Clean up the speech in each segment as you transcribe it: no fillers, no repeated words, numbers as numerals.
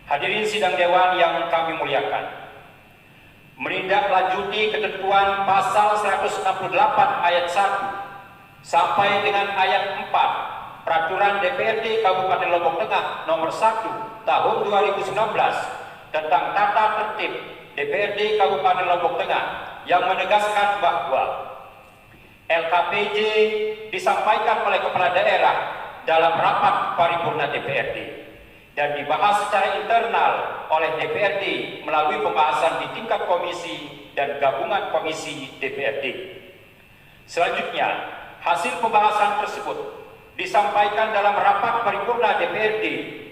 Hadirin sidang dewan yang kami muliakan, menindaklanjuti ketentuan pasal 168 ayat 1 sampai dengan ayat 4 Peraturan DPRD Kabupaten Lombok Tengah nomor 1 tahun 2019 tentang tata tertib DPRD Kabupaten Lombok Tengah yang menegaskan bahwa LKPJ disampaikan oleh kepala daerah dalam rapat paripurna DPRD dan dibahas secara internal oleh DPRD melalui pembahasan di tingkat komisi dan gabungan komisi DPRD. Selanjutnya, hasil pembahasan tersebut disampaikan dalam rapat paripurna DPRD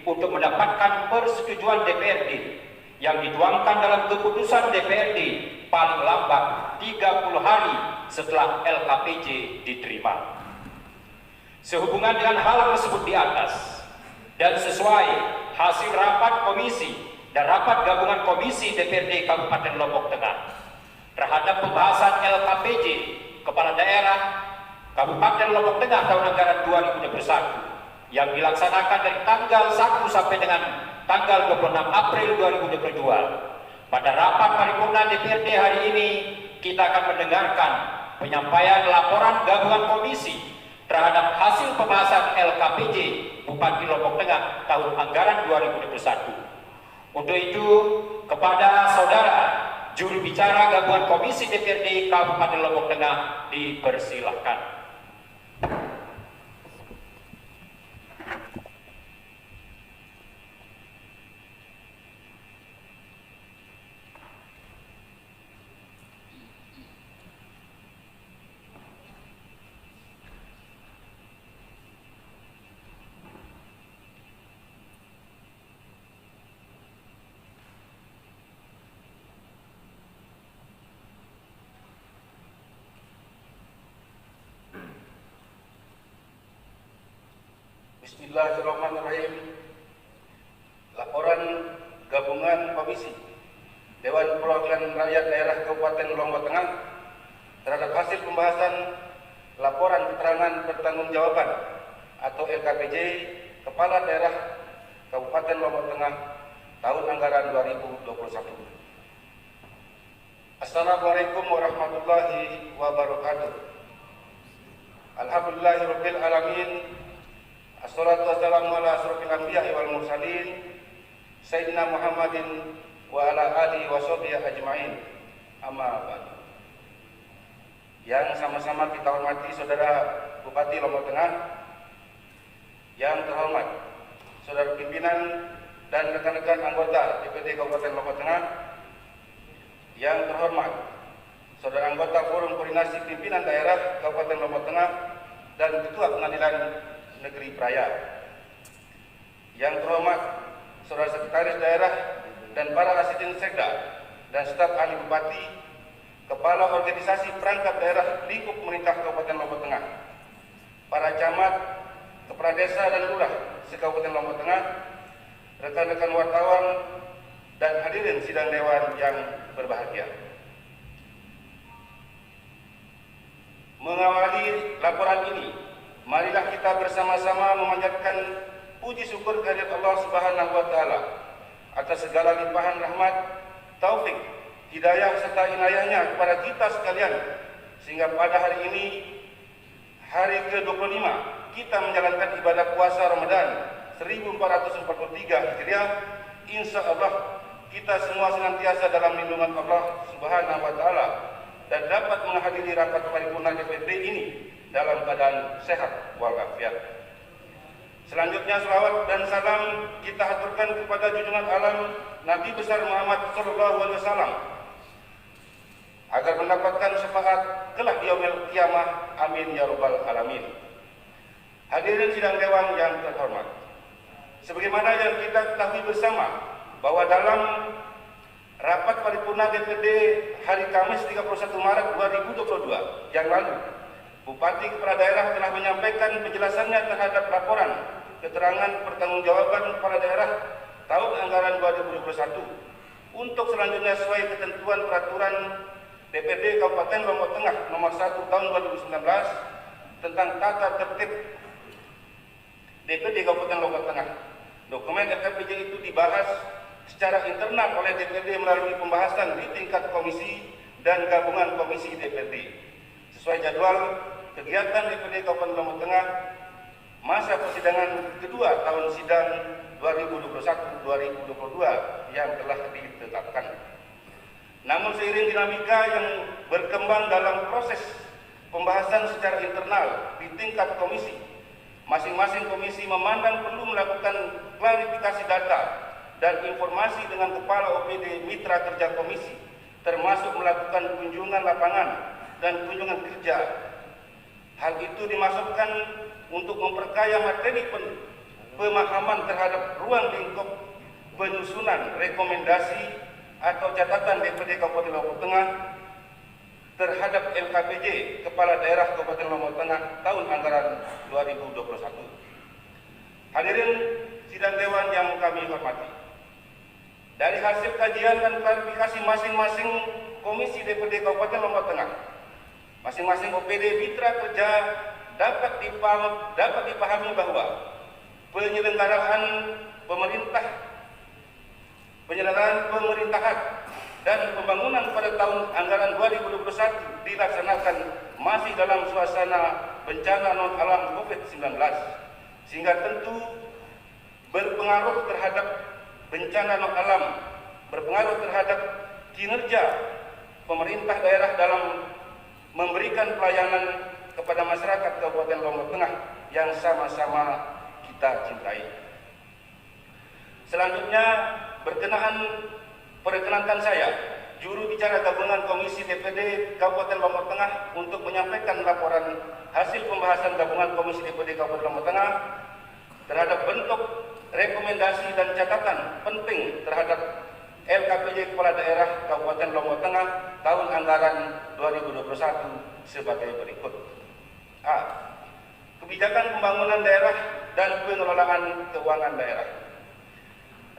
untuk mendapatkan persetujuan DPRD yang dituangkan dalam keputusan DPRD paling lambat 30 hari setelah LKPJ diterima. Sehubungan dengan hal tersebut di atas, dan sesuai hasil rapat komisi dan rapat gabungan komisi DPRD Kabupaten Lombok Tengah terhadap pembahasan LKPJ Kepala Daerah Kabupaten Lombok Tengah tahun anggaran 2021 yang dilaksanakan dari tanggal 1 sampai dengan tanggal 26 April 2022. Pada rapat paripurna DPRD hari ini kita akan mendengarkan penyampaian laporan gabungan komisi terhadap hasil pembahasan LKPJ Bupati Lombok Tengah tahun anggaran 2021. Untuk itu, kepada saudara juru bicara gabungan komisi DPRD Kabupaten Lombok Tengah dipersilahkan. Bismillahirrahmanirrahim. Laporan gabungan komisi Dewan Perwakilan Rakyat Daerah Kabupaten Lombok Tengah terhadap hasil pembahasan laporan keterangan pertanggungjawaban atau LKPJ Kepala Daerah Kabupaten Lombok Tengah tahun anggaran 2021. Assalamualaikum warahmatullahi wabarakatuh. Alhamdulillahirabbil alamin. Assalatu wassalamu ala asrofil anbiya'i wal mursalin Sayyidina Muhammadin wa ala alihi wa sahbihi ajma'in. Amma ba'du. Yang sama-sama kita hormati Saudara Bupati Lombok Tengah, yang terhormat Saudara pimpinan dan rekan-rekan anggota DPRD Kabupaten Lombok Tengah, yang terhormat Saudara anggota Forum Koordinasi Pimpinan Daerah Kabupaten Lombok Tengah dan Ketua Pengadilan Negeri Praya, yang terhormat Saudara Sekretaris Daerah dan para asisten sekda dan staf ahli bupati, kepala organisasi perangkat daerah lingkup pemerintah Kabupaten Lombok Tengah, para camat, kepala desa dan lurah se-Kabupaten Lombok Tengah, rekan-rekan wartawan dan hadirin sidang dewan yang berbahagia. Mengawali laporan ini, marilah kita bersama-sama memanjatkan puji syukur kehadirat Allah Subhanahu wa taala atas segala limpahan rahmat, taufik, hidayah serta inayahnya kepada kita sekalian, sehingga pada hari ini, hari ke-25, kita menjalankan ibadah puasa Ramadan 1443 Hijriah. Insya Allah kita semua senantiasa dalam lindungan Allah Subhanahu wa taala dan dapat menghadiri rapat paripurna DPRD ini dalam keadaan sehat walafiat. Selanjutnya selawat dan salam kita haturkan kepada junjungan alam Nabi besar Muhammad SAW agar mendapatkan syafaat kelak di yaumil qiyamah. Amin ya rabbal alamin. Hadirin sidang dewan yang terhormat, sebagaimana yang kita ketahui bersama bahwa dalam rapat paripurna DPRD hari Kamis 31 Maret 2022 yang lalu, Bupati Kepala Daerah telah menyampaikan penjelasannya terhadap laporan keterangan pertanggungjawaban kepala daerah tahun anggaran 2021 untuk selanjutnya sesuai ketentuan peraturan DPRD Kabupaten Lombok Tengah nomor 1 tahun 2019 tentang tata tertib DPRD Kabupaten Lombok Tengah. Dokumen LKPJ itu dibahas secara internal oleh DPRD melalui pembahasan di tingkat komisi dan gabungan komisi DPRD. Sesuai jadwal kegiatan DPRD Kabupaten Lombok Tengah masa persidangan kedua tahun sidang 2021-2022 yang telah ditetapkan. Namun seiring dinamika yang berkembang dalam proses pembahasan secara internal di tingkat komisi, masing-masing komisi memandang perlu melakukan klarifikasi data dan informasi dengan kepala OPD mitra kerja komisi, termasuk melakukan kunjungan lapangan dan kunjungan kerja. Hal itu dimaksudkan untuk memperkaya materi pemahaman terhadap ruang lingkup penyusunan rekomendasi atau catatan DPRD Kabupaten Lombok Tengah terhadap LKPJ Kepala Daerah Kabupaten Lombok Tengah tahun anggaran 2021. Hadirin sidang dewan yang kami hormati, dari hasil kajian dan klarifikasi masing-masing komisi DPRD Kabupaten Lombok Tengah, masing-masing OPD mitra kerja dapat dipahami bahwa penyelenggaraan pemerintahan dan pembangunan pada tahun anggaran 2021 dilaksanakan masih dalam suasana bencana non-alam COVID-19, sehingga tentu berpengaruh terhadap bencana non-alam, berpengaruh terhadap kinerja pemerintah daerah dalam memberikan pelayanan kepada masyarakat Kabupaten Lombok Tengah yang sama-sama kita cintai. Selanjutnya, perkenankan saya, juru bicara gabungan Komisi DPRD Kabupaten Lombok Tengah, untuk menyampaikan laporan hasil pembahasan gabungan Komisi DPRD Kabupaten Lombok Tengah terhadap bentuk rekomendasi dan catatan penting terhadap LKPJ Kepala Daerah Kabupaten Lombok Tengah tahun anggaran 2021 sebagai berikut. A. Kebijakan pembangunan daerah dan pengelolaan keuangan daerah.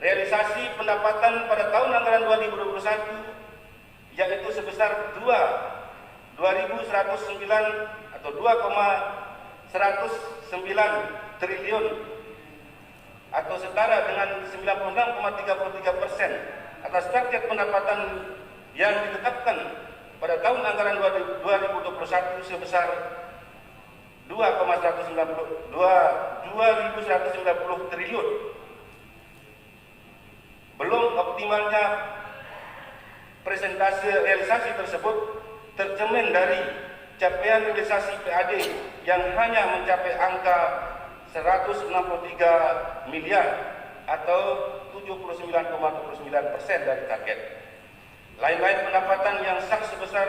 Realisasi pendapatan pada tahun anggaran 2021 yaitu sebesar 2.109 atau 2,109 triliun atau setara dengan 96,33% atas target pendapatan yang ditetapkan pada tahun anggaran 2021 sebesar 2.190 triliun. Belum optimalnya presentase realisasi tersebut tercermin dari capaian realisasi PAD yang hanya mencapai angka 163 miliar atau 79,29% dari target. Lain-lain pendapatan yang sah sebesar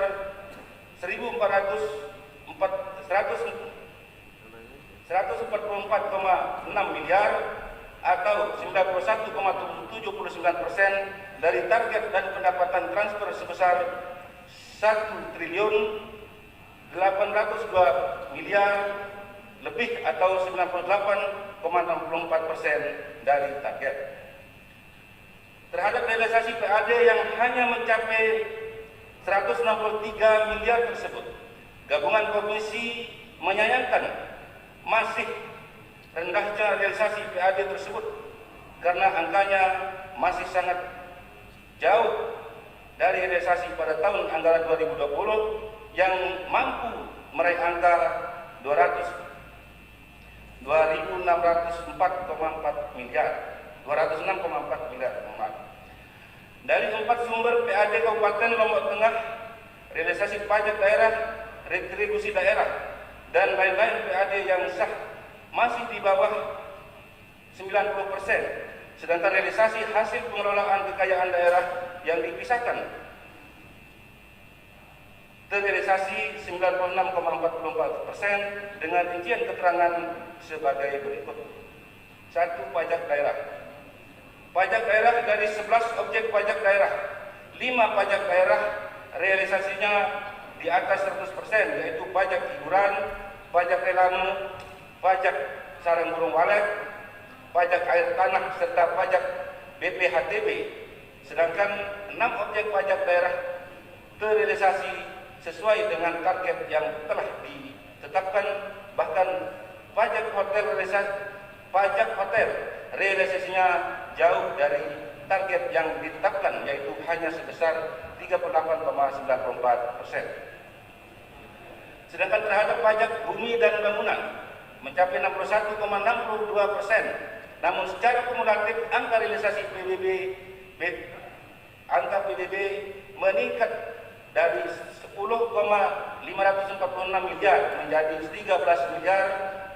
144,6 miliar atau 91,79% dari target, dan pendapatan transfer sebesar 1 triliun 802 miliar lebih atau 98,64% dari target. Terhadap realisasi PAD yang hanya mencapai 163 miliar tersebut, gabungan komisi menyayangkan masih rendahnya realisasi PAD tersebut karena angkanya masih sangat jauh dari realisasi pada tahun anggaran 2020 yang mampu meraih angka 2.604,4 miliar. Dari 4 sumber PAD Kabupaten Lombok Tengah, realisasi pajak daerah, retribusi daerah, dan lain-lain PAD yang sah masih di bawah 90%, sedangkan realisasi hasil pengelolaan kekayaan daerah yang dipisahkan terrealisasi 96,44% dengan rincian keterangan sebagai berikut. 1. Pajak daerah. Pajak daerah dari 11 objek pajak daerah, 5 pajak daerah realisasinya di atas 100%, yaitu pajak hiburan, pajak reklame, pajak sarang burung walet, pajak air tanah, serta pajak BPHTB. Sedangkan 6 objek pajak daerah terrealisasi sesuai dengan target yang telah ditetapkan. Bahkan pajak hotel realisasinya jauh dari target yang ditetapkan, yaitu hanya sebesar 38,94%. Sedangkan terhadap pajak bumi dan bangunan mencapai 61,62%. Namun secara kumulatif angka realisasi PBB meningkat dari 10,546 miliar menjadi 13 miliar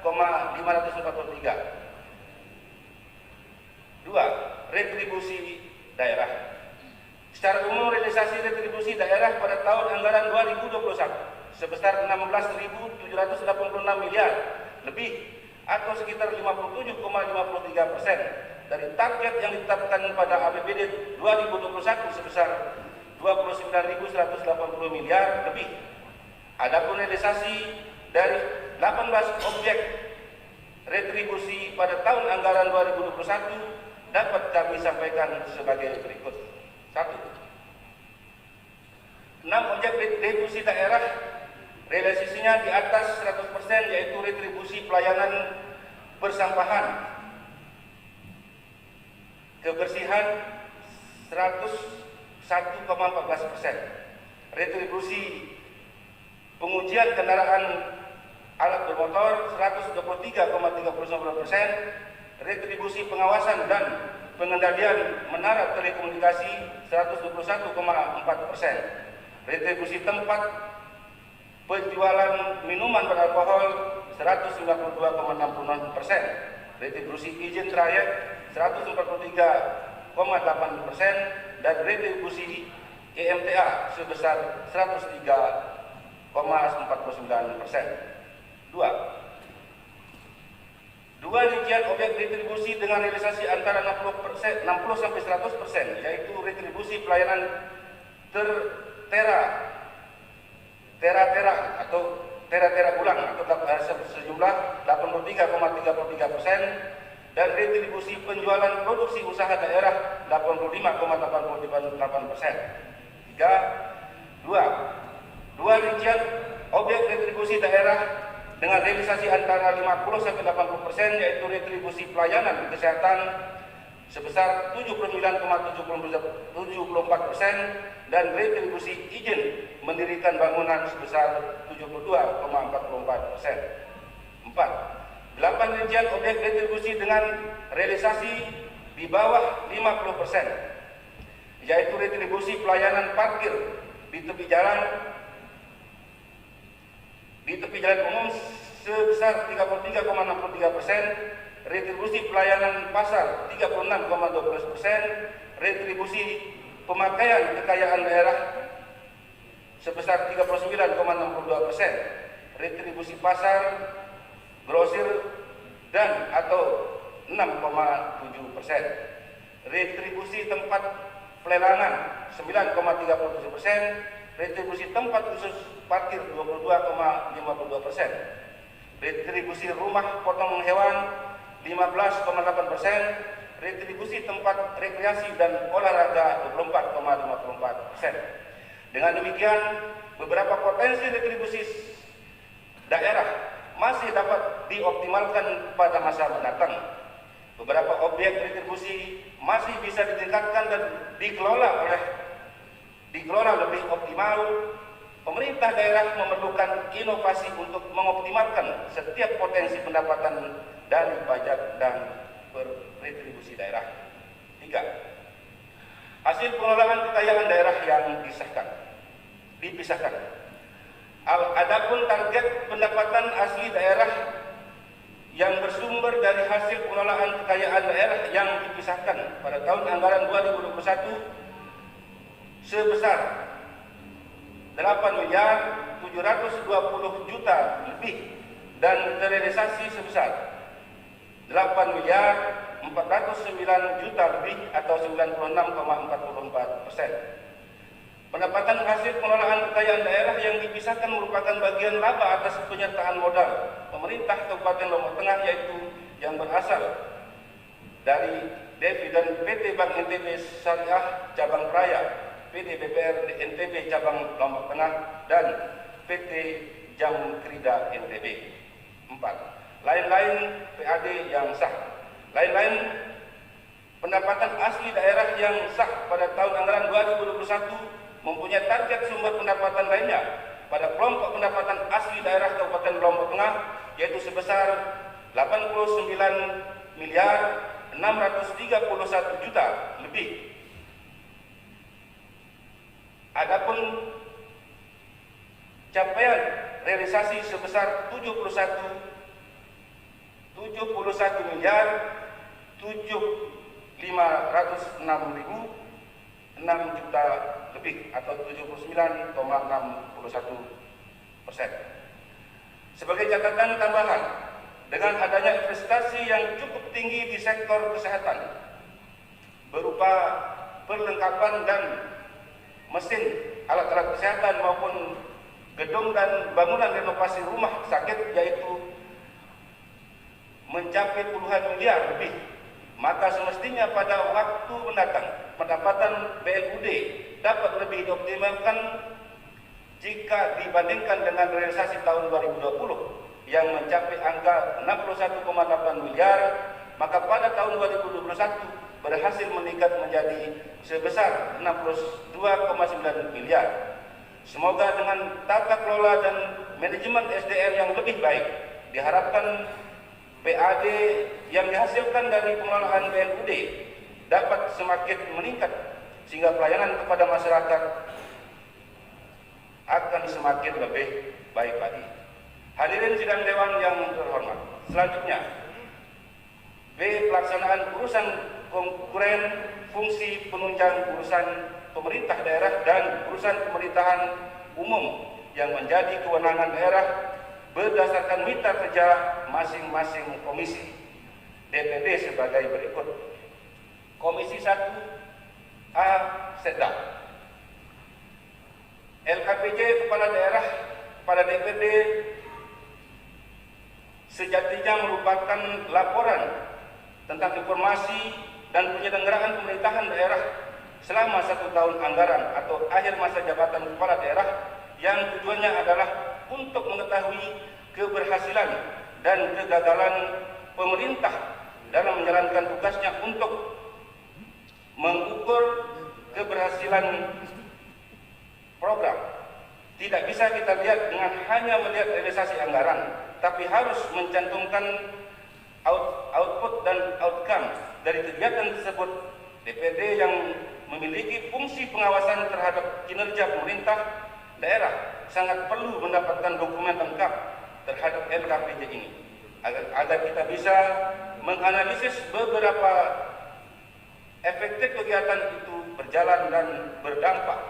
543. 2. Retribusi daerah. Secara umum realisasi retribusi daerah pada tahun anggaran 2021 sebesar 16.786 miliar lebih atau sekitar 57,53% dari target yang ditetapkan pada APBD 2021 sebesar 29.180 miliar lebih. Adapun realisasi dari 18 objek retribusi pada tahun anggaran 2021 dapat kami sampaikan sebagai berikut. 1. 6 objek retribusi daerah realisasinya di atas 100%, yaitu retribusi pelayanan persampahan, kebersihan 101,14%, retribusi pengujian kendaraan alat bermotor 123,39%, retribusi pengawasan dan pengendalian menara telekomunikasi 121,4%, retribusi tempat penjualan minuman beralkohol 192,66%, retribusi izin trayek 143,8%, dan retribusi EMTA sebesar 103,49%. 2. Rincian objek retribusi dengan realisasi antara 60 sampai 100%, yaitu retribusi pelayanan tera ulang atau sejumlah 83,33%, dan retribusi penjualan produksi usaha daerah 85,88%. 2. Rincian objek retribusi daerah dengan realisasi antara 50 sampai 80%, yaitu retribusi pelayanan kesehatan sebesar 79,74% dan retribusi izin mendirikan bangunan sebesar 72,44%. 4. 8 rincian objek retribusi dengan realisasi di bawah 50%, yaitu retribusi pelayanan parkir di tepi jalan umum sebesar 33,63%, retribusi pelayanan pasar 36,12%, retribusi pemakaian kekayaan daerah sebesar 39,62%, retribusi pasar, grosir dan atau 6,7%, retribusi tempat pelelangan 9,37%, retribusi tempat khusus parkir 22,52%, retribusi rumah potong hewan 15,8%, retribusi tempat rekreasi dan olahraga 24,54%. Dengan demikian, beberapa potensi retribusi daerah masih dapat dioptimalkan pada masa mendatang. Beberapa objek retribusi masih bisa ditingkatkan dan dikelola lebih optimal. Pemerintah daerah memerlukan inovasi untuk mengoptimalkan setiap potensi pendapatan dari pajak dan retribusi daerah. 3. Hasil pengelolaan kekayaan daerah yang dipisahkan. Adapun target pendapatan asli daerah yang bersumber dari hasil pengelolaan kekayaan daerah yang dipisahkan pada tahun anggaran 2021 sebesar 8.720 juta lebih dan terrealisasi sebesar 8.409 juta lebih atau 96,44%. Pendapatan hasil pengelolaan kekayaan daerah yang dipisahkan merupakan bagian laba atas penyertaan modal pemerintah Kabupaten Lombok Tengah, yaitu yang berasal dari dividen PT Bank NTB Syariah Cabang Praya, PT BPR NTB Cabang Lombok Tengah, dan PT Jam Krida NTB. 4. Lain-lain PAD yang sah. Lain-lain Pendapatan asli daerah yang sah pada tahun anggaran 2021 mempunyai target sumber pendapatan lainnya pada kelompok pendapatan asli daerah Kabupaten Lombok Tengah, yaitu sebesar 89 miliar 631 juta lebih. Adapun capaian realisasi sebesar 71 miliar 506.006 juta lebih atau 79,61%. Sebagai catatan tambahan, dengan adanya investasi yang cukup tinggi di sektor kesehatan berupa perlengkapan dan mesin alat-alat kesehatan maupun gedung dan bangunan renovasi rumah sakit, yaitu mencapai puluhan miliar lebih, maka semestinya pada waktu mendatang pendapatan BLUD dapat lebih dioptimalkan jika dibandingkan dengan realisasi tahun 2020 yang mencapai angka 61,8 miliar, maka pada tahun 2021 berhasil meningkat menjadi sebesar 62,9 miliar. Semoga dengan tata kelola dan manajemen SDM yang lebih baik, diharapkan PAD yang dihasilkan dari pengelolaan BLUD dapat semakin meningkat sehingga pelayanan kepada masyarakat akan semakin lebih baik lagi. Hadirin sidang dewan yang terhormat, selanjutnya B. Pelaksanaan urusan konkuren fungsi penunjang urusan pemerintah daerah dan urusan pemerintahan umum yang menjadi kewenangan daerah berdasarkan mitra kerja masing-masing komisi. DPD sebagai berikut. Komisi 1 A. Setda. LKPJ kepala daerah pada DPD sejatinya merupakan laporan tentang informasi dan penyelenggaraan pemerintahan daerah selama 1 tahun anggaran atau akhir masa jabatan kepala daerah, yang tujuannya adalah untuk mengetahui keberhasilan dan kegagalan pemerintah dalam menjalankan tugasnya untuk mengukur keberhasilan program. Tidak bisa kita lihat dengan hanya melihat realisasi anggaran, tapi harus mencantumkan output dan outcome dari kegiatan tersebut. DPD yang memiliki fungsi pengawasan terhadap kinerja pemerintah daerah sangat perlu mendapatkan dokumen lengkap terhadap LKPJ ini agar kita bisa menganalisis beberapa efektif kegiatan itu berjalan dan berdampak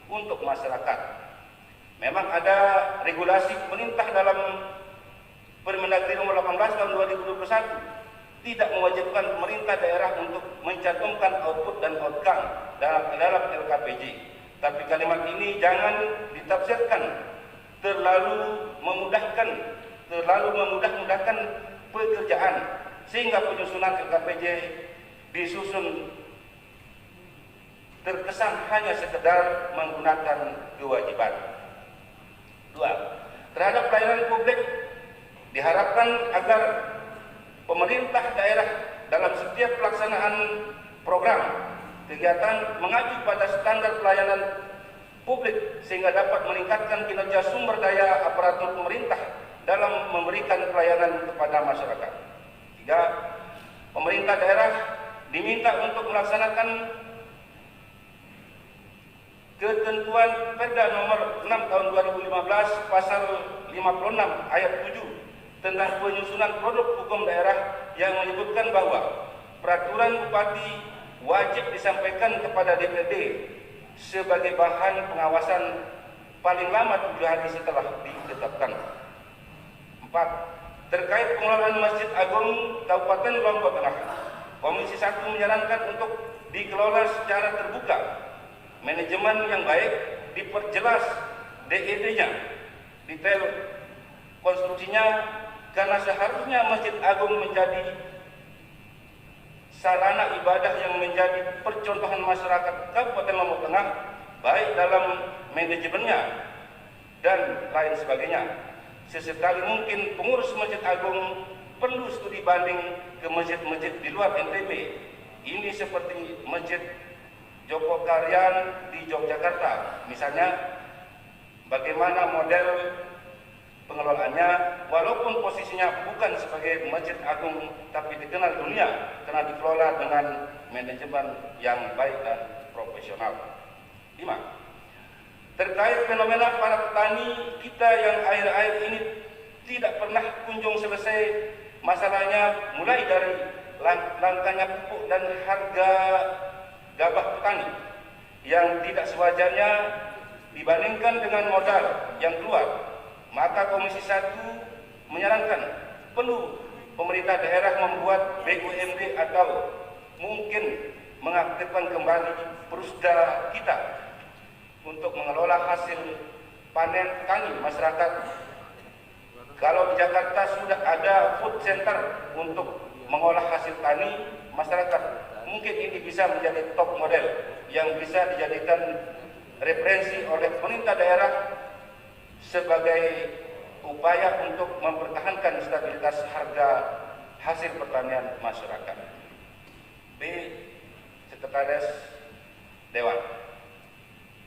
untuk masyarakat. Memang ada regulasi pemerintah dalam Permendagri nomor 18 tahun 2021 tidak mewajibkan pemerintah daerah untuk mencantumkan output dan outcome dalam LKPJ. Tapi kalimat ini jangan ditafsirkan terlalu memudahkan pekerjaan sehingga penyusunan LKPJ disusun terkesan hanya sekedar menggunakan kewajiban. 2. Terhadap pelayanan publik, diharapkan agar pemerintah daerah dalam setiap pelaksanaan program kegiatan mengacu pada standar pelayanan publik sehingga dapat meningkatkan kinerja sumber daya aparatur pemerintah dalam memberikan pelayanan kepada masyarakat. 3. Pemerintah daerah diminta untuk melaksanakan ketentuan Perda nomor 6 tahun 2015 pasal 56 ayat 7 tentang penyusunan produk hukum daerah yang menyebutkan bahwa peraturan bupati wajib disampaikan kepada DPRD sebagai bahan pengawasan paling lama 7 hari setelah ditetapkan. 4. Terkait pengelolaan Masjid Agung Kabupaten Lombok Tengah, Komisi 1 menyarankan untuk dikelola secara terbuka, manajemen yang baik, diperjelas DED-nya, detail konstruksinya, karena seharusnya Masjid Agung menjadi sarana ibadah yang menjadi percontohan masyarakat Kabupaten Lombok Tengah, baik dalam manajemennya dan lain sebagainya. Sesekali mungkin pengurus Masjid Agung perlu studi banding ke masjid-masjid di luar NTB Ini seperti Masjid Joko Karyan di Yogyakarta. Misalnya, bagaimana model pengelolaannya, walaupun posisinya bukan sebagai masjid agung, tapi dikenal dunia karena dikelola dengan manajemen yang baik dan profesional. 5. Terkait fenomena para petani kita yang akhir-akhir ini tidak pernah kunjung selesai masalahnya, mulai dari langkanya pupuk dan harga gabah petani yang tidak sewajarnya dibandingkan dengan modal yang keluar, maka Komisi 1 menyarankan perlu pemerintah daerah membuat BUMD atau mungkin mengaktifkan kembali Perusda kita untuk mengelola hasil panen petani masyarakat. Kalau di Jakarta sudah ada food center untuk mengolah hasil tani masyarakat, mungkin ini bisa menjadi top model yang bisa dijadikan referensi oleh pemerintah daerah sebagai upaya untuk mempertahankan stabilitas harga hasil pertanian masyarakat. B. Sekretaris Dewan.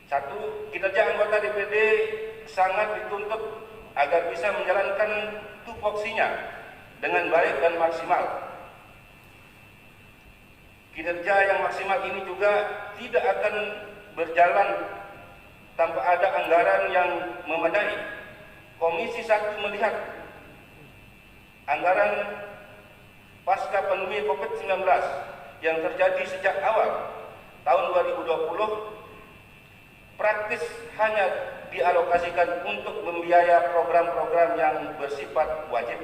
1. Kinerja anggota DPD sangat dituntut agar bisa menjalankan tupoksinya dengan baik dan maksimal. Kinerja yang maksimal ini juga tidak akan berjalan tanpa ada anggaran yang memadai. Komisi 1 melihat anggaran pasca pandemi COVID-19 yang terjadi sejak awal tahun 2020 praktis hanya dialokasikan untuk membiayai program-program yang bersifat wajib,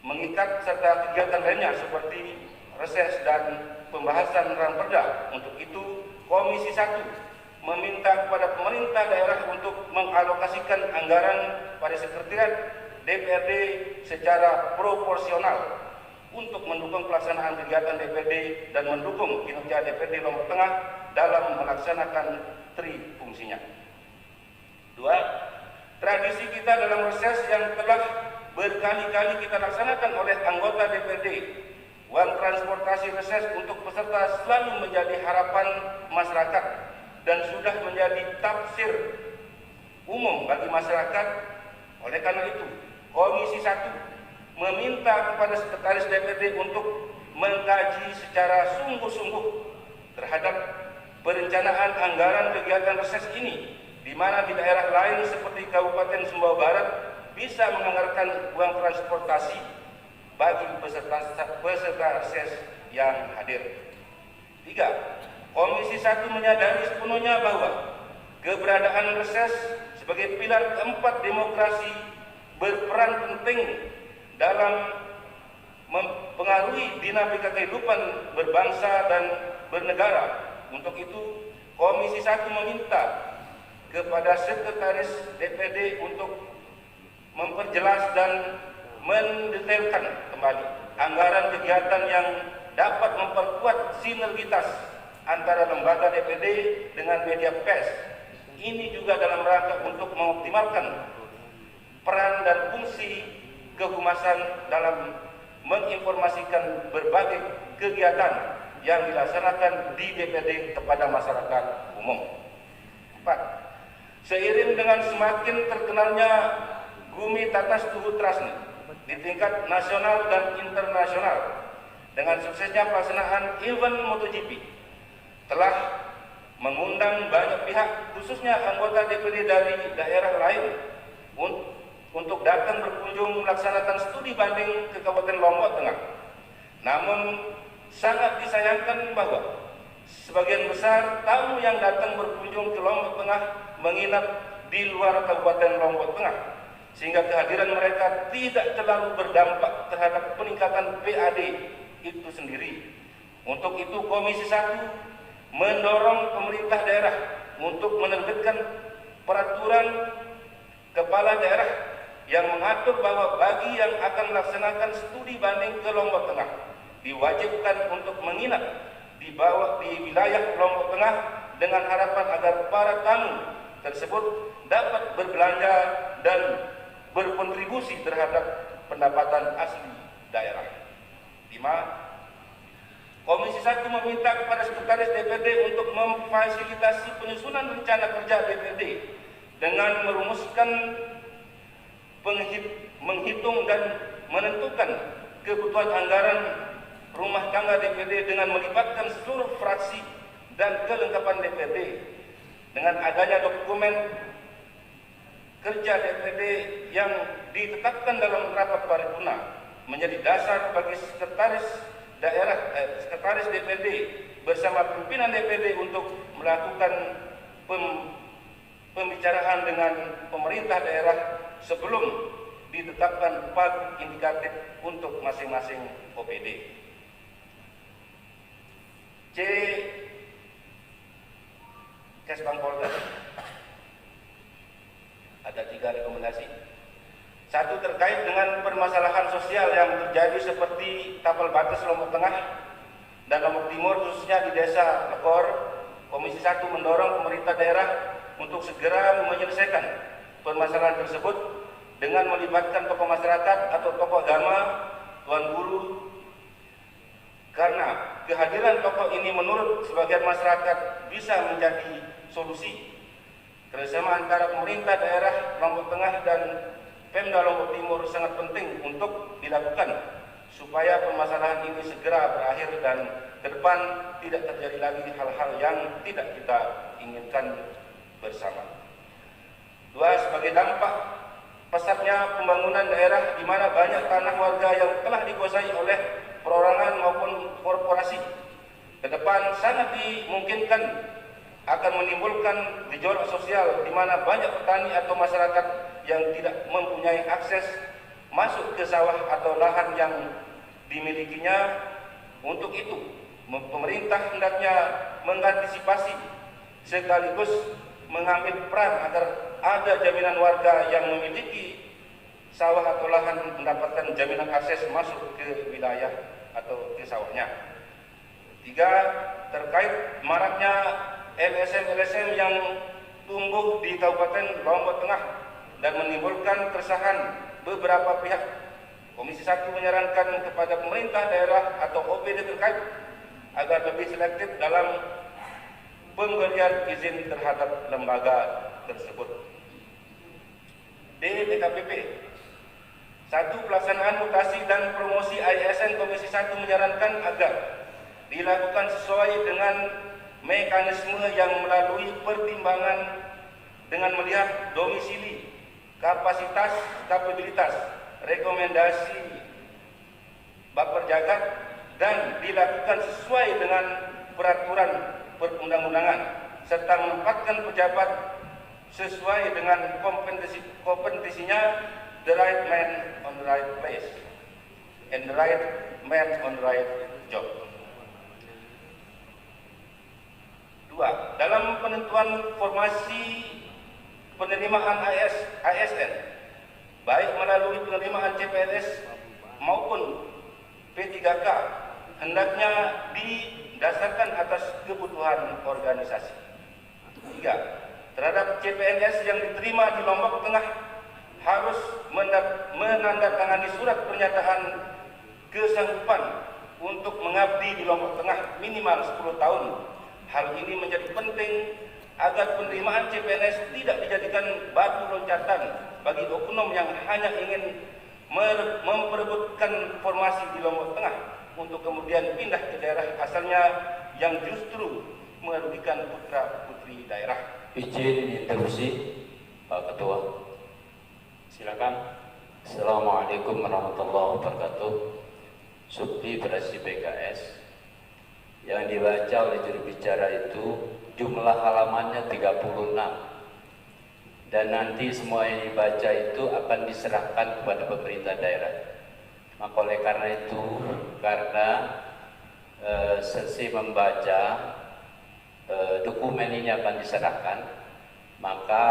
mengikat serta kegiatan lainnya seperti reses dan pembahasan ranperda. Untuk itu, Komisi 1 meminta kepada pemerintah daerah untuk mengalokasikan anggaran pada sekretariat DPRD secara proporsional untuk mendukung pelaksanaan kegiatan DPRD dan mendukung kinerja DPRD Lombok Tengah dalam melaksanakan tri fungsinya. 2. Tradisi kita dalam reses yang telah berkali-kali kita laksanakan oleh anggota DPRD, uang transportasi reses untuk peserta selalu menjadi harapan masyarakat dan sudah menjadi tafsir umum bagi masyarakat. Oleh karena itu, Komisi 1 meminta kepada Sekretaris DPRD untuk mengkaji secara sungguh-sungguh terhadap perencanaan anggaran kegiatan reses ini, di mana di daerah lain seperti Kabupaten Sumbawa Barat bisa menganggarkan uang transportasi bagi peserta reses yang hadir. 3. Komisi 1 menyadari sepenuhnya bahwa keberadaan reses sebagai pilar keempat demokrasi berperan penting dalam mempengaruhi dinamika kehidupan berbangsa dan bernegara. Untuk itu, Komisi 1 meminta kepada Sekretaris DPD untuk memperjelas dan mendetailkan kembali anggaran kegiatan yang dapat memperkuat sinergitas antara lembaga DPD dengan media pers. Ini juga dalam rangka untuk mengoptimalkan peran dan fungsi kehumasan dalam menginformasikan berbagai kegiatan yang dilaksanakan di DPD kepada masyarakat umum. 4. Seiring dengan semakin terkenalnya Gumi Tatas Tuhu Trasni di tingkat nasional dan internasional, dengan suksesnya pelaksanaan event MotoGP, telah mengundang banyak pihak, khususnya anggota DPD dari daerah lain, untuk datang berkunjung melaksanakan studi banding ke Kabupaten Lombok Tengah. Namun sangat disayangkan bahwa sebagian besar tamu yang datang berkunjung ke Lombok Tengah menginap di luar Kabupaten Lombok Tengah, sehingga kehadiran mereka tidak terlalu berdampak terhadap peningkatan PAD itu sendiri. Untuk itu, Komisi 1 mendorong pemerintah daerah untuk menerbitkan peraturan kepala daerah yang mengatur bahwa bagi yang akan melaksanakan studi banding ke Lombok Tengah diwajibkan untuk menginap di wilayah Lombok Tengah, dengan harapan agar para tamu tersebut dapat berbelanja dan berkontribusi terhadap pendapatan asli daerah. 5. Komisi 1 meminta kepada Sekretaris DPD untuk memfasilitasi penyusunan rencana kerja DPD dengan merumuskan, menghitung dan menentukan kebutuhan anggaran rumah tangga DPD dengan melibatkan seluruh fraksi dan kelengkapan DPD. Dengan adanya dokumen kerja DPD yang ditetapkan dalam rapat paripurna menjadi dasar bagi sekretaris DPD bersama pimpinan DPD untuk melakukan pembicaraan dengan pemerintah daerah sebelum ditetapkan 4 indikatif untuk masing-masing OPD. C. Kesbang Polda. Ada 3 rekomendasi. 1. Terkait dengan permasalahan sosial yang terjadi seperti tapal batas Lombok Tengah dan Lombok Timur, khususnya di Desa Lekor, Komisi 1 mendorong pemerintah daerah untuk segera menyelesaikan permasalahan tersebut dengan melibatkan tokoh masyarakat atau tokoh agama, tuan guru, karena kehadiran tokoh ini menurut sebagian masyarakat bisa menjadi solusi. Kerjasama antara pemerintah daerah Lombok Tengah dan Pemda Lombok Timur sangat penting untuk dilakukan supaya permasalahan ini segera berakhir dan ke depan tidak terjadi lagi hal-hal yang tidak kita inginkan bersama. 2. Sebagai dampak pesatnya pembangunan daerah di mana banyak tanah warga yang telah dikuasai oleh perorangan maupun korporasi, ke depan sangat dimungkinkan akan menimbulkan gejolak sosial di mana banyak petani atau masyarakat yang tidak mempunyai akses masuk ke sawah atau lahan yang dimilikinya. Untuk itu, pemerintah hendaknya mengantisipasi sekaligus mengambil peran agar ada jaminan warga yang memiliki sawah atau lahan mendapatkan jaminan akses masuk ke wilayah atau ke sawahnya. 3. Terkait maraknya LSM yang tumbuh di Kabupaten Lombok Tengah dan menimbulkan keresahan beberapa pihak, Komisi 1 menyarankan kepada pemerintah daerah atau OPD terkait agar lebih selektif dalam pemberian izin terhadap lembaga tersebut. D. DKPP. 1. Pelaksanaan mutasi dan promosi ASN, Komisi 1 menyarankan agar dilakukan sesuai dengan mekanisme yang melalui pertimbangan dengan melihat domisili, kapasitas, kapabilitas, rekomendasi Baperjagat dan dilakukan sesuai dengan peraturan perundang-undangan serta menempatkan pejabat sesuai dengan kompetisinya, the right man on the right place and the right man on the right job. 2. Dalam penentuan formasi penerimaan ASN, baik melalui penerimaan CPNS maupun P3K, hendaknya didasarkan atas kebutuhan organisasi. 3. Terhadap CPNS yang diterima di Lombok Tengah harus menandatangani surat pernyataan kesanggupan untuk mengabdi di Lombok Tengah minimal 10 tahun. Hal ini menjadi penting agar penerimaan CPNS tidak dijadikan batu loncatan bagi oknum yang hanya ingin memperebutkan formasi di Lombok Tengah untuk kemudian pindah ke daerah asalnya yang justru merugikan putra-putri daerah. Izin interupsi, Pak Ketua. Silakan. Assalamualaikum warahmatullahi wabarakatuh. Supli Fraksi PKS. Yang dibaca oleh juru bicara itu jumlah halamannya 36 dan nanti semua yang dibaca itu akan diserahkan kepada pemerintah daerah. Maka oleh karena itu, karena sesi membaca dokumen ini akan diserahkan, maka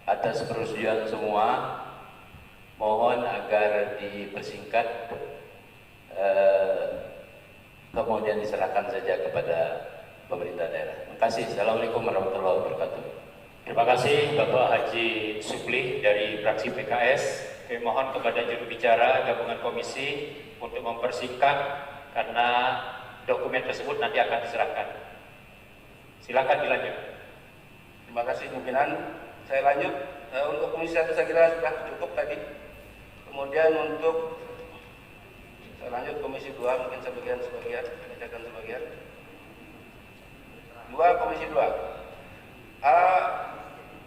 atas persetujuan semua mohon agar dipersingkat, kemudian diserahkan saja kepada pemerintah daerah. Terima kasih. Assalamualaikum warahmatullahi wabarakatuh. Terima kasih Bapak Haji Supli dari fraksi PKS. Kami mohon kepada juru bicara gabungan komisi untuk mempersingkat karena dokumen tersebut nanti akan diserahkan. Silakan dilanjut. Terima kasih pimpinan. Saya lanjut. Untuk komisi 1 saya kira sudah cukup tadi. Kemudian untuk saya lanjut komisi 2, mungkin sebagian bacakan sebagian. Komisi 2.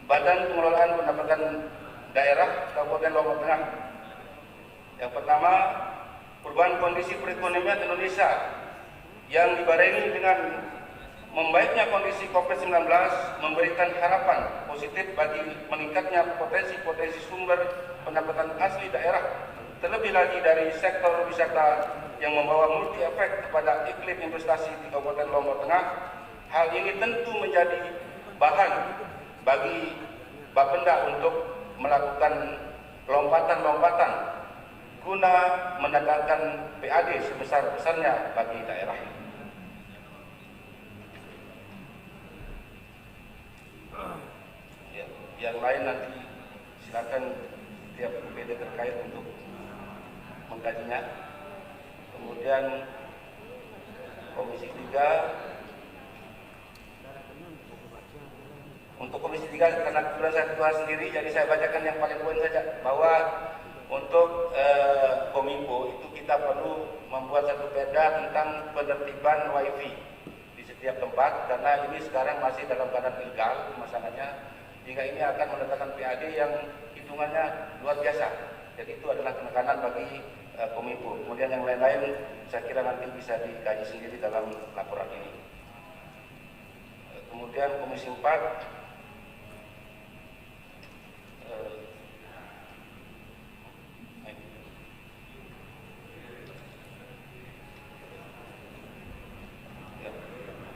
Badan Pengelolaan Pendapatan Daerah Kabupaten Lombok Tengah. Yang pertama, perubahan kondisi perekonomian Indonesia yang dibarengi dengan membaiknya kondisi COVID-19 memberikan harapan positif bagi meningkatnya potensi sumber pendapatan asli daerah, terlebih lagi dari sektor wisata yang membawa multi efek kepada iklim investasi di Kabupaten Lombok Tengah. Hal ini tentu menjadi bahan bagi Bapenda untuk melakukan lompatan-lompatan guna mendatangkan PAD sebesar-besarnya bagi daerah. Yang lain nanti silakan tiap UPD terkait untuk mengkajinya. Kemudian komisi 3, untuk komisi 3 karena kebetulan saya ketua sendiri, jadi saya bacakan yang paling poin saja, bahwa untuk Kominfo itu kita perlu membuat satu perda tentang penertiban WiFi di setiap tempat, karena ini sekarang masih dalam keadaan ilegal pemasangannya. Jika ini akan mendatangkan PAD yang hitungannya luar biasa. Jadi itu adalah penekanan bagi Kominfo. Kemudian yang lain-lain saya kira nanti bisa dikaji sendiri dalam laporan ini. Kemudian komisi 4,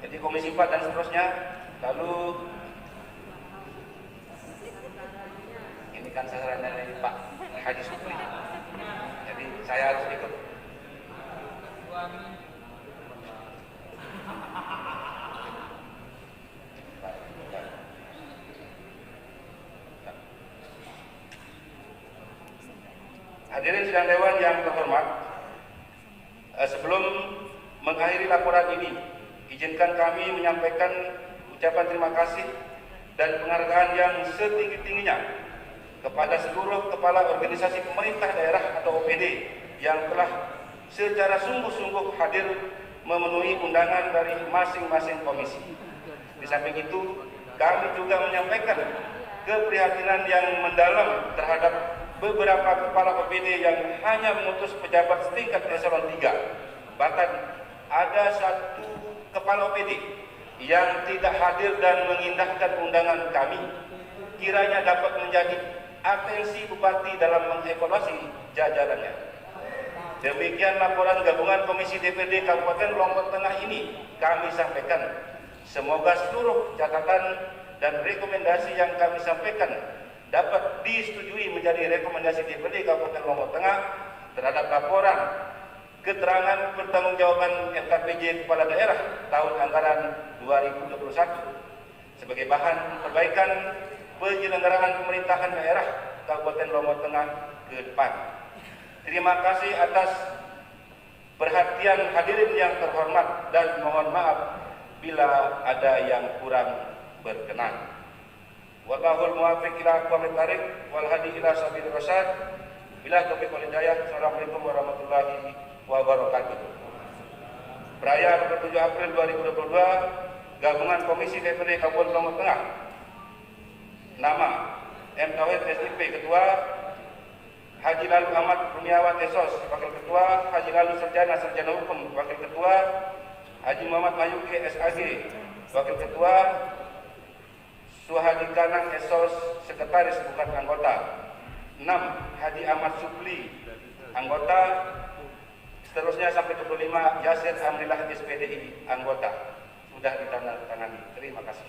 jadi komisi 4 dan seterusnya. Lalu ini kan sasarannya dari Pak Haji Supri, jadi saya harus ikut. Hadirin sidang dewan yang terhormat, sebelum mengakhiri laporan ini, izinkan kami menyampaikan ucapan terima kasih dan penghargaan yang setinggi-tingginya kepada seluruh kepala organisasi pemerintah daerah atau OPD yang telah secara sungguh-sungguh hadir memenuhi undangan dari masing-masing komisi. Di samping itu, kami juga menyampaikan keprihatinan yang mendalam terhadap beberapa kepala OPD yang hanya mengutus pejabat setingkat eselon 3. Bahkan ada satu kepala OPD yang tidak hadir dan mengindahkan undangan kami, kiranya dapat menjadi atensi bupati dalam mengevaluasi jajarannya. Demikian laporan gabungan Komisi DPRD Kabupaten Lombok Tengah ini kami sampaikan. Semoga seluruh catatan dan rekomendasi yang kami sampaikan dapat disetujui menjadi rekomendasi DPRD Kabupaten Lombok Tengah terhadap laporan keterangan pertanggungjawaban LKPJ Kepala Daerah tahun anggaran 2021 sebagai bahan perbaikan penyelenggaraan pemerintahan daerah Kabupaten Lombok Tengah ke depan. Terima kasih atas perhatian hadirin yang terhormat dan mohon maaf bila ada yang kurang berkenan. Wallahul muwaffiq ila aqwamit thariq wal hadi ila sabilir rasyad. Bila taufiq wal hidayah. Assalamualaikum warahmatullahi wabarakatuh. Perayaan 27 April 2022, Gabungan Komisi DPRD Kabupaten Lombok Tengah. Nama M. Tauhid SIP Ketua, Haji Lalu Ahmad Kurniawan Esos Wakil Ketua, Haji Lalu Sarjana Hukum Wakil Ketua, Haji Muhammad Mayuki SAG Wakil Ketua, Suhadi Kanang Esos Sekretaris bukan anggota. 6. Haji Ahmad Supli anggota. Seterusnya sampai 25 Yasir Amrillah SPDI anggota. Sudah ditandatangani. Terima kasih.